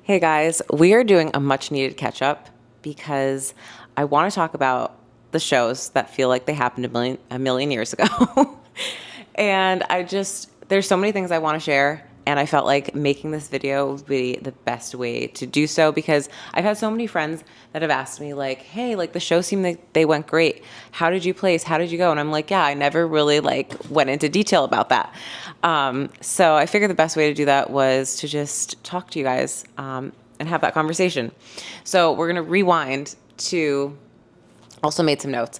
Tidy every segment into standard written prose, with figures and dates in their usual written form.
Hey guys, we are doing a much needed catch up because I want to talk about the shows that feel like they happened a million years ago. And there's so many things I want to share. And I felt like making this video would be the best way to do so because I've had so many friends that have asked me like, hey, like the show seemed like they went great. How did you place? How did you go? And I'm like, yeah, I never really like went into detail about that. So I figured the best way to do that was to just talk to you guys and have that conversation. So we're going to rewind to, also made some notes.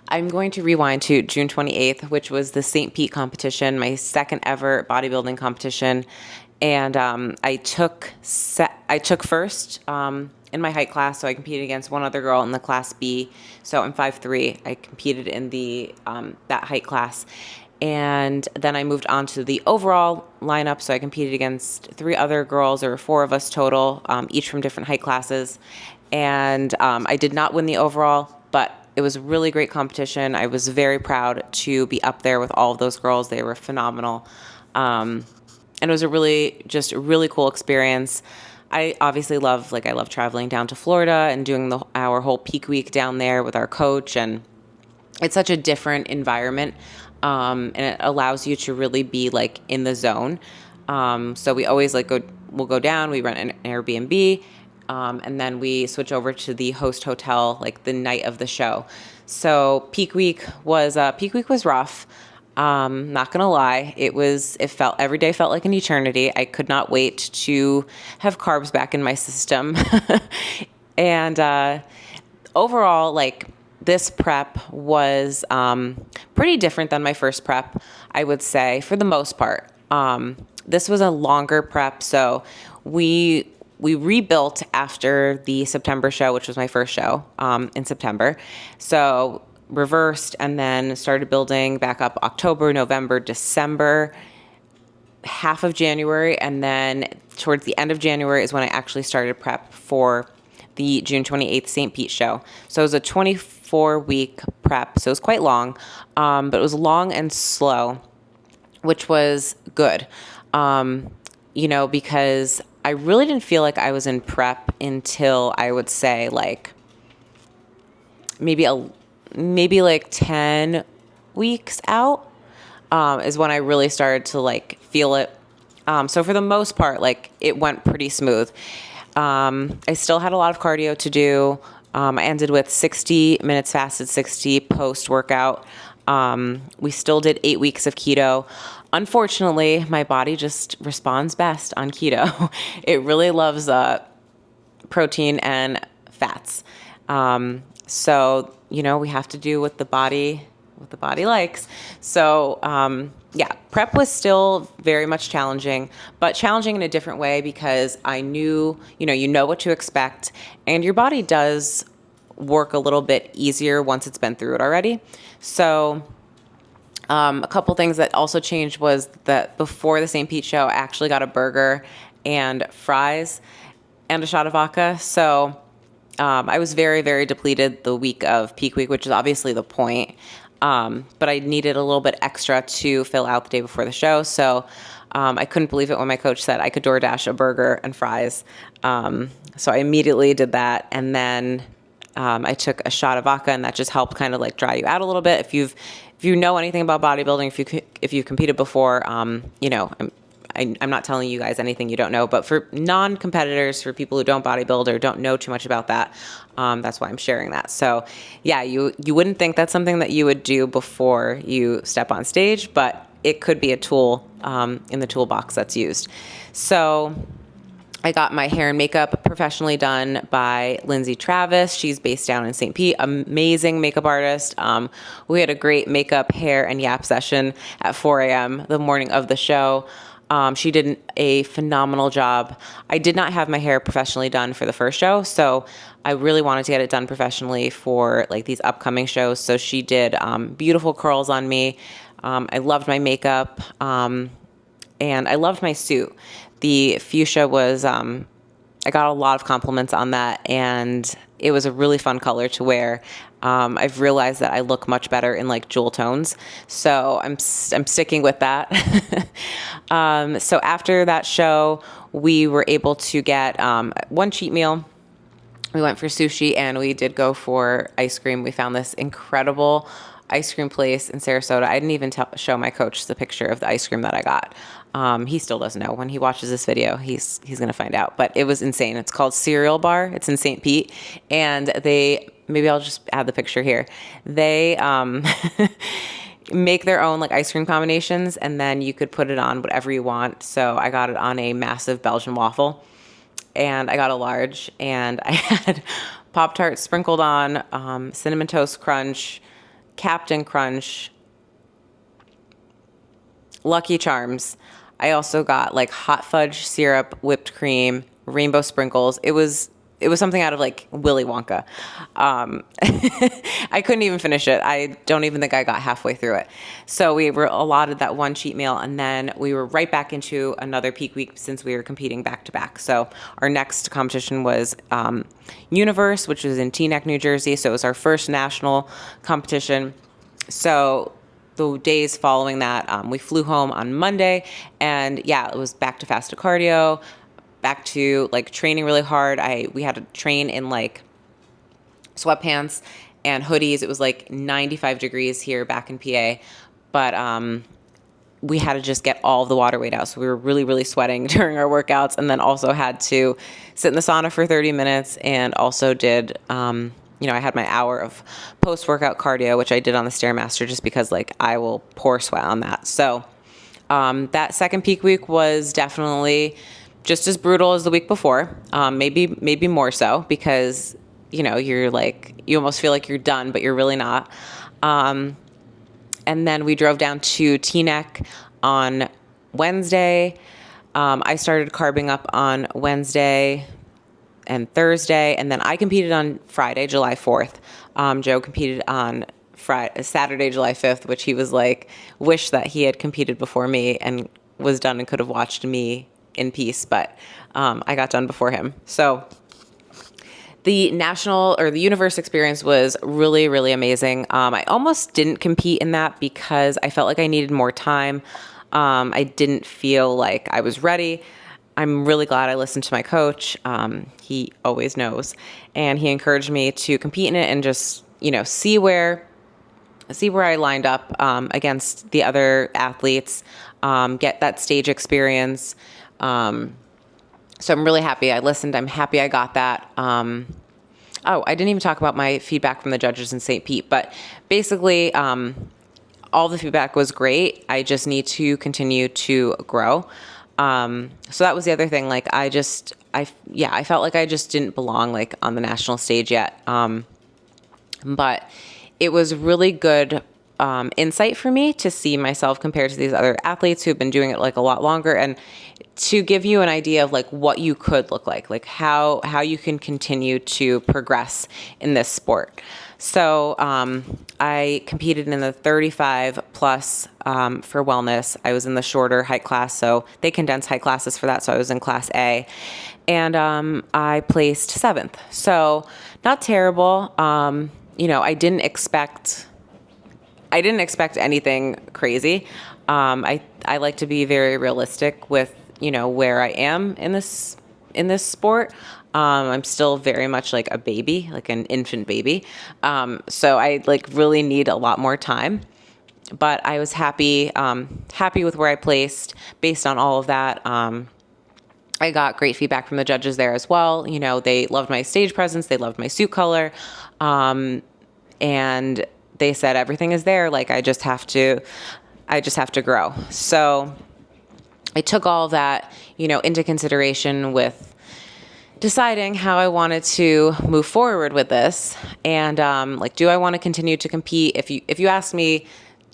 I'm going to rewind to June 28th, which was the St. Pete competition, my second ever bodybuilding competition. And I took first in my height class, so I competed against one other girl in the class B. So I'm 5'3". I competed in the that height class. And then I moved on to the overall lineup. So I competed against three other girls. There were four of us total, each from different height classes. And I did not win the overall, but it was a really great competition. I was very proud to be up there with all of those girls. They were phenomenal. And it was a really cool experience. I obviously love traveling down to Florida and doing our whole peak week down there with our coach. And it's such a different environment. And it allows you to really be like in the zone. So we always we'll go down, we rent an Airbnb, and then we switch over to the host hotel like the night of the show. So peak week was rough. Not gonna lie, every day felt like an eternity. I could not wait to have carbs back in my system. And overall, like this prep was pretty different than my first prep, I would say, for the most part. This was a longer prep, so we rebuilt after the September show, which was my first show in September. So reversed and then started building back up October, November, December, half of January, and then towards the end of January is when I actually started prep for the June 28th St. Pete show. So it was a 24-week prep, so it was quite long, but it was long and slow, which was good, because I really didn't feel like I was in prep until I would say like maybe like 10 weeks out is when I really started to like feel it. So for the most part, like it went pretty smooth. I still had a lot of cardio to do. I ended with 60 minutes fasted, 60 post-workout. We still did 8 weeks of keto. Unfortunately, my body just responds best on keto. It really loves protein and fats. So, we have to do what the body likes. So, prep was still very much challenging, but challenging in a different way because I knew, you know what to expect, and your body does work a little bit easier once it's been through it already. So, a couple things that also changed was that before the St. Pete show, I actually got a burger and fries and a shot of vodka. So, I was very, very depleted the week of peak week, which is obviously the point. But I needed a little bit extra to fill out the day before the show. So I couldn't believe it when my coach said I could DoorDash a burger and fries. So I immediately did that. And then I took a shot of vodka, and that just helped kind of like dry you out a little bit. If you know anything about bodybuilding, if you've competed before, I'm not telling you guys anything you don't know, but for non-competitors, for people who don't bodybuild or don't know too much about that, that's why I'm sharing that. So yeah, you wouldn't think that's something that you would do before you step on stage, but it could be a tool in the toolbox that's used. So I got my hair and makeup professionally done by Lindsay Travis. She's based down in St. Pete, amazing makeup artist. We had a great makeup, hair, and yap session at 4 a.m. the morning of the show. She did a phenomenal job. I did not have my hair professionally done for the first show, so I really wanted to get it done professionally for like these upcoming shows. So she did beautiful curls on me. I loved my makeup, and I loved my suit. The fuchsia was, I got a lot of compliments on that, and it was a really fun color to wear. I've realized that I look much better in like jewel tones, so I'm sticking with that. So after that show, we were able to get one cheat meal. We went for sushi, and we did go for ice cream. We found this incredible ice cream place in Sarasota. I didn't even show my coach the picture of the ice cream that I got. He still doesn't know. When he watches this video, he's going to find out. But it was insane. It's called Cereal Bar. It's in St. Pete. And maybe I'll just add the picture here. They make their own like ice cream combinations, and then you could put it on whatever you want. So I got it on a massive Belgian waffle, and I got a large, and I had Pop-Tart sprinkled on, Cinnamon Toast Crunch, Captain Crunch, Lucky Charms. I also got like hot fudge syrup, whipped cream, rainbow sprinkles. It was something out of like Willy Wonka. I couldn't even finish it. I don't even think I got halfway through it. So we were allotted that one cheat meal, and then we were right back into another peak week since we were competing back to back. So our next competition was Universe, which was in Teaneck, New Jersey. So it was our first national competition. So the days following that, we flew home on Monday, and yeah, it was back to fasted cardio, back to like training really hard. We had to train in like sweatpants and hoodies. It was like 95 degrees here back in PA, but we had to just get all of the water weight out. So we were really, really sweating during our workouts, and then also had to sit in the sauna for 30 minutes, and also did, I had my hour of post-workout cardio, which I did on the Stairmaster just because like I will pour sweat on that. So that second peak week was definitely just as brutal as the week before, maybe more so, because, you're like, you almost feel like you're done, but you're really not. And then we drove down to Teaneck on Wednesday. I started carbing up on Wednesday and Thursday, and then I competed on Friday, July 4th. Joe competed on Saturday, July 5th, which he was like, wish that he had competed before me and was done and could have watched me in peace, but I got done before him. So the Universe experience was really, really amazing. I almost didn't compete in that because I felt like I needed more time. I didn't feel like I was ready. I'm really glad I listened to my coach. He always knows, and he encouraged me to compete in it and just, see where I lined up against the other athletes, get that stage experience. So I'm really happy I listened. I'm happy I got that. I didn't even talk about my feedback from the judges in St. Pete, but basically, all the feedback was great. I just need to continue to grow. So that was the other thing. Like I felt like I just didn't belong like on the national stage yet. But it was really good insight for me to see myself compared to these other athletes who've been doing it like a lot longer, and to give you an idea of like what you could look like how you can continue to progress in this sport. So I competed in the 35 plus for wellness. I was in the shorter height class, so they condense height classes for that. So I was in class A, and I placed 7th. So not terrible. I didn't expect anything crazy. I like to be very realistic with, where I am in this sport. I'm still very much like a baby, like an infant baby. So I like really need a lot more time, but I was happy with where I placed based on all of that. I got great feedback from the judges there as well. They loved my stage presence. They loved my suit color. And they said, everything is there. Like, I just have to grow. So I took all of that, into consideration with deciding how I wanted to move forward with this. And, do I want to continue to compete? If you asked me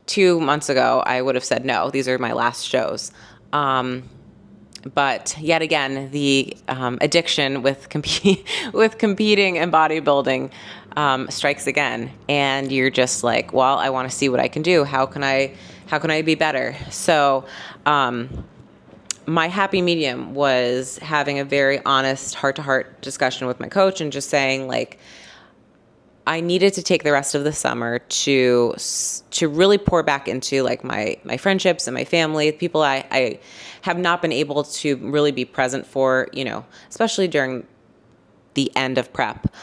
2 months ago, I would have said, no, these are my last shows. But yet again, the addiction with competing and bodybuilding strikes again, and you're just like, well, I want to see what I can do. How can I be better? So my happy medium was having a very honest heart-to-heart discussion with my coach and just saying, like, I needed to take the rest of the summer to really pour back into like my friendships and my family, people I have not been able to really be present for, especially during the end of prep.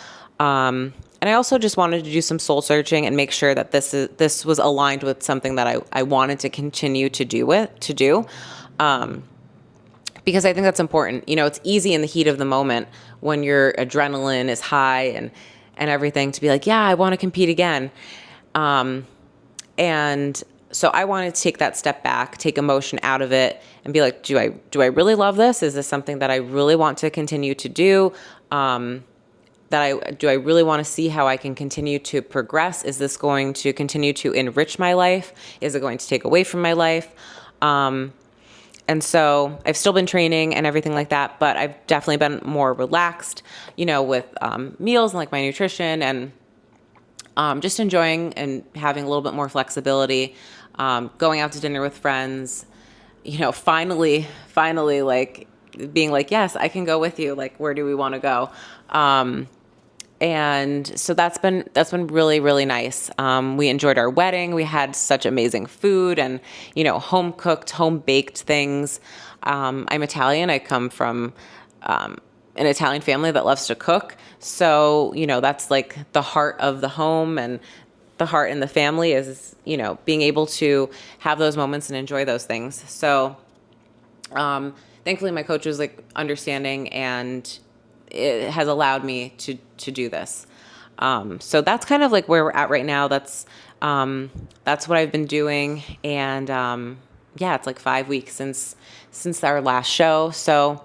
And I also just wanted to do some soul searching and make sure that this was aligned with something that I wanted to continue to do. Because I think that's important. It's easy in the heat of the moment when your adrenaline is high and everything to be like, yeah, I want to compete again. And so I wanted to take that step back, take emotion out of it and be like, do I really love this? Is this something that I really want to continue to do? Do I really want to see how I can continue to progress? Is this going to continue to enrich my life? Is it going to take away from my life? And so I've still been training and everything like that, but I've definitely been more relaxed, with meals and like my nutrition and just enjoying and having a little bit more flexibility, going out to dinner with friends, finally like being like, yes, I can go with you. Like, where do we want to go? And so that's been really, really nice. We enjoyed our wedding. We had such amazing food and, home cooked, home baked things. I'm Italian. I come from an Italian family that loves to cook. So, that's like the heart of the home, and the heart in the family is, being able to have those moments and enjoy those things. So, thankfully my coach was like understanding, and it has allowed me to do this. So that's kind of like where we're at right now. That's what I've been doing. And, it's like 5 weeks since our last show. So,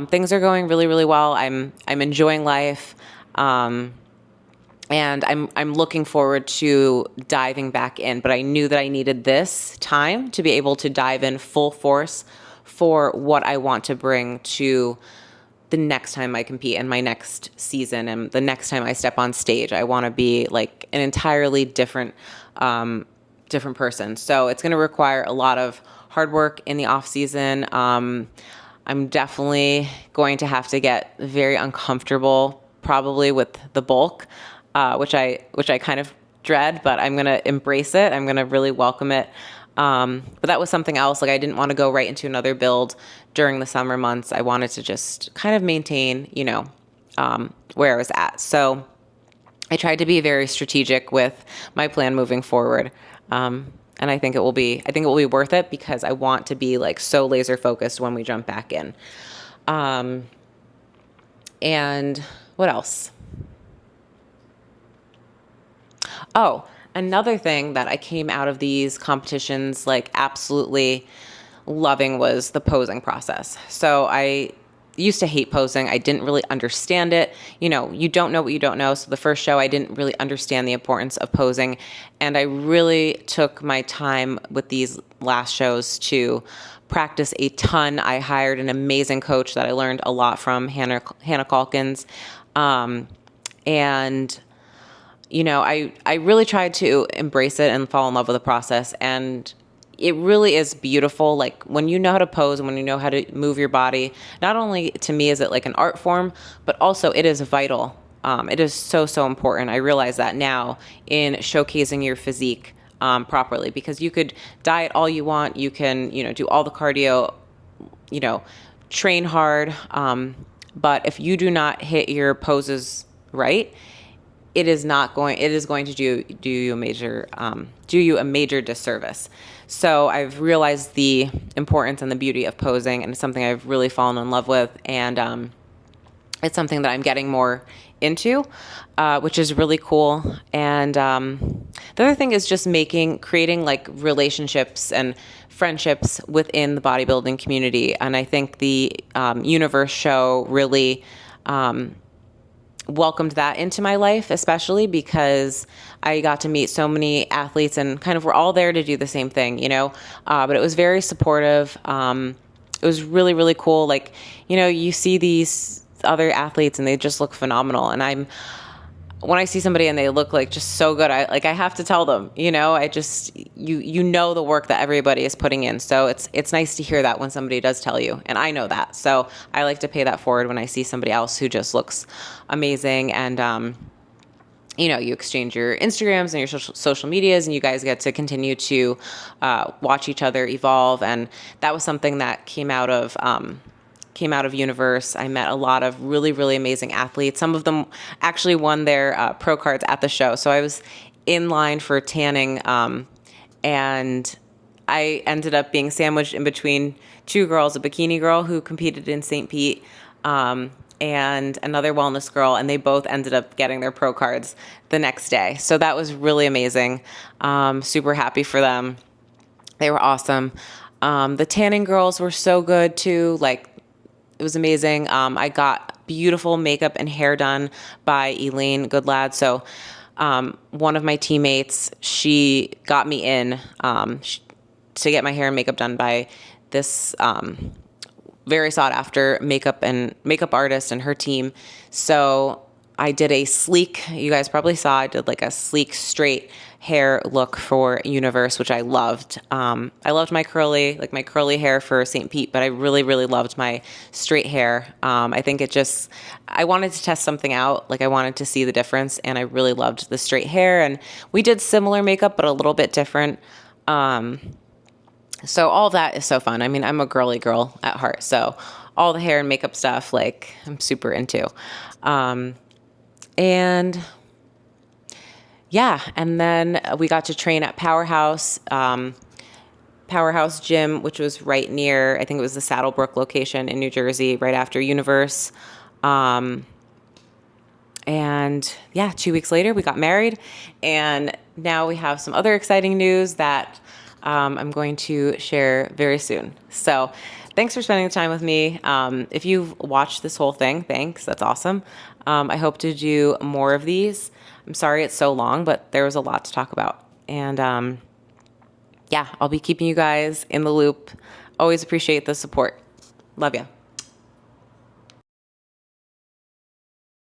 things are going really, really well. I'm enjoying life. And I'm looking forward to diving back in, but I knew that I needed this time to be able to dive in full force for what I want to bring to the next time I compete and my next season and the next time I step on stage. I want to be like an entirely different person. So it's going to require a lot of hard work in the off season. I'm definitely going to have to get very uncomfortable probably with the bulk, which I kind of dread, but I'm going to embrace it. I'm going to really welcome it. But that was something else. Like, I didn't want to go right into another build during the summer months. I wanted to just kind of maintain, where I was at. So I tried to be very strategic with my plan moving forward. And I think it will be worth it because I want to be like so laser focused when we jump back in. And what else? Oh, another thing that I came out of these competitions like absolutely loving was the posing process. So I used to hate posing. I didn't really understand it. You don't know what you don't know. So the first show, I didn't really understand the importance of posing. And I really took my time with these last shows to practice a ton. I hired an amazing coach that I learned a lot from, Hannah Calkins. And I really tried to embrace it and fall in love with the process. And it really is beautiful. Like, when you know how to pose and when you know how to move your body, not only to me is it like an art form, but also it is vital. It is so, so important. I realize that now in showcasing your physique properly, because you could diet all you want. You can, do all the cardio, train hard. But if you do not hit your poses right, it is going to do you a major disservice. So I've realized the importance and the beauty of posing, and it's something I've really fallen in love with. And it's something that I'm getting more into, which is really cool. And the other thing is just creating like relationships and friendships within the bodybuilding community. And I think the Universe show really welcomed that into my life, especially because I got to meet so many athletes and kind of we're all there to do the same thing, but it was very supportive. It was really, really cool. Like, you see these other athletes and they just look phenomenal. And when I see somebody and they look like just so good, I have to tell them, I just, you know the work that everybody is putting in. So it's nice to hear that when somebody does tell you, and I know that. So I like to pay that forward when I see somebody else who just looks amazing. And, you exchange your Instagrams and your social medias, and you guys get to continue to watch each other evolve. And that was something that came out of Universe. I met a lot of really, really amazing athletes. Some of them actually won their pro cards at the show. So I was in line for tanning, and I ended up being sandwiched in between two girls, a bikini girl who competed in St. Pete, and another wellness girl, and they both ended up getting their pro cards the next day. So that was really amazing. Super happy for them. They were awesome. The tanning girls were so good too. Like, it was amazing. I got beautiful makeup and hair done by Elaine Goodlad. So one of my teammates, she got me in to get my hair and makeup done by this very sought after makeup artist and her team. So I did a sleek, you guys probably saw, I did like a sleek straight hair look for Universe, which I loved. I loved my curly hair for St. Pete, but I really, really loved my straight hair. I think I wanted to test something out. Like, I wanted to see the difference, and I really loved the straight hair. And we did similar makeup, but a little bit different. So all that is so fun. I mean, I'm a girly girl at heart, so all the hair and makeup stuff, like, I'm super into. And yeah, and then we got to train at Powerhouse Gym, which was right near, I think it was the Saddlebrook location in New Jersey, right after Universe. And yeah, 2 weeks later, we got married, and now we have some other exciting news that I'm going to share very soon. So thanks for spending the time with me. If you've watched this whole thing, thanks. That's awesome. I hope to do more of these. I'm sorry it's so long, but there was a lot to talk about. And yeah, I'll be keeping you guys in the loop. Always appreciate the support. Love ya.